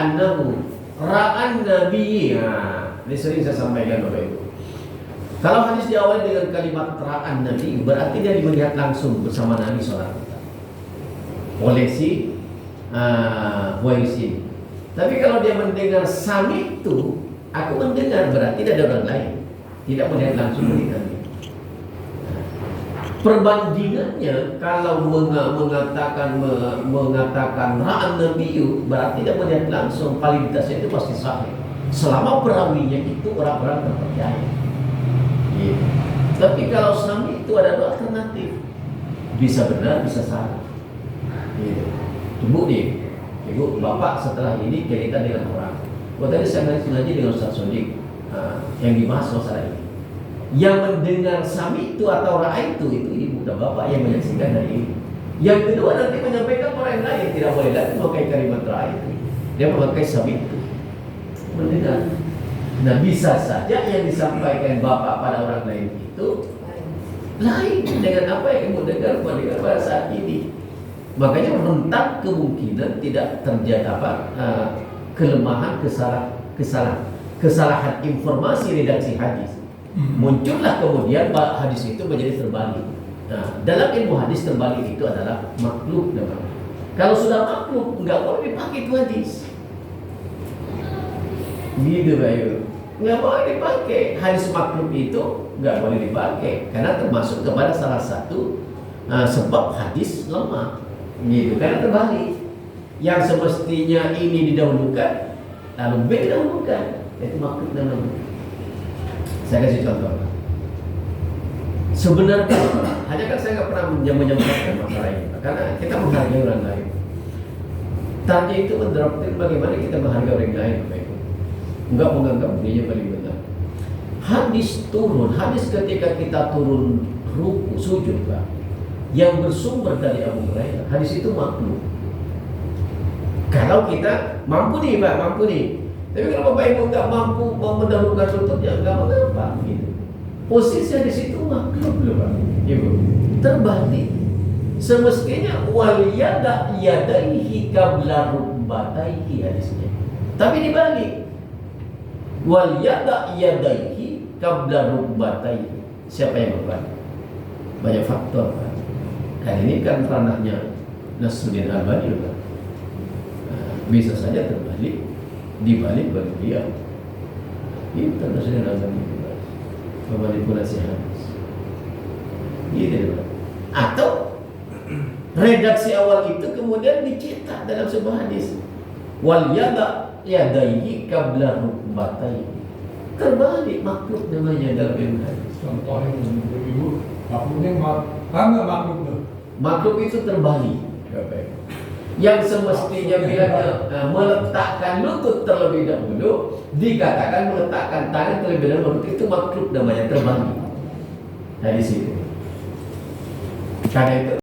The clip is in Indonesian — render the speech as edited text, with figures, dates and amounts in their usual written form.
annahu ra'an nabi. Nah, ini sering saya sampaikan Bapak Ibu. Kalau hadis diawali dengan kalimat ra'an nabi, berarti dia melihat langsung bersama Nabi SAW oleh si Huwaisin. Tapi kalau dia mendengar sami itu, aku mendengar, berarti ada orang lain, tidak melihat langsung dari Nabi. Perbandingannya kalau mengatakan ra'an nabiyyu, berarti dia melihat langsung, validitasnya itu pasti sahih selama perawinya itu orang-orang terpercaya. Gitu. Tapi kalau sami itu ada dua alternatif, bisa benar bisa salah. Gitu. Ibu nih, Ibu, Bapak setelah ini cerita dengan orang. Tadi saya ngaji dengan Ustaz Sodik yang dibahas masalah ini. Yang mendengar sami itu atau ra'a itu ibu dan bapak yang menyaksikan dari ini. Yang kedua nanti menyampaikan orang yang lain, tidak boleh lagi memakai kalimat ra'a itu. Dia memakai sami itu. Mendengar. Nah, bisa saja yang disampaikan bapak pada orang lain itu lain dengan apa yang ibu dengar pada saat ini. Makanya rentan kemungkinan tidak terjadi kelemahan, kesalahan informasi redaksi hadis. Muncullah kemudian hadis itu menjadi terbalik. Nah, dalam ilmu hadis terbalik itu adalah maklub namanya. Kalau sudah maklub, nggak boleh dipakai itu hadis. Gitu Pak Ibu. Nggak boleh dipakai. Hadis maklub itu nggak boleh dipakai karena termasuk kepada salah satu sebab hadis lemah. Gitu, karena terbalik. Yang semestinya ini didahulukan, lalu B didahulukan. Itu maklub namanya. Saya kasih contoh. Sebenarnya, hanya kan saya nggak pernah menyampaikan masalah ini, karena kita menghargai orang lain. Tadi itu mendoktrin bagaimana kita menghargai orang lain, enggak menganggap dirinya paling benar. Hadis turun, hadis ketika kita turun ruku sujud, Pak, yang bersumber dari Abu Hurairah, hadis itu maklum. Kalau kita mampu nih, Pak, mampu nih. Tapi kalau Bapak Ibu nggak mampu mau mendahulukan lutut, ya nggak mengapa, gitu. Posisinya di situ maklum loh, Pak Ibu. Terbalik. Semestinya waliyada yadaihi qabla rukbataihi hadisnya. Tapi dibalik. Waliyada yadaihi qabla rukbataihi. Siapa yang berbalik? Banyak faktor, Pak. Dan ini kan ranahnya Nasruddin Albani, Pak. Bisa saja terbalik. Dibalik bagi dia internasional memanipulasi hadis gitu. Atau redaksi awal itu kemudian dicetak dalam sebuah hadis wal yadaihi qabla rukbataihi, terbalik maklub namanya dalam ilmu hadis. Contohnya ibu maklubnya mana maklub? Maklub itu terbalik. Yang semestinya bila meletakkan lutut terlebih dahulu, dikatakan meletakkan tangan terlebih dahulu, itu maklub namanya, terbalik. Dari situ. Karena itu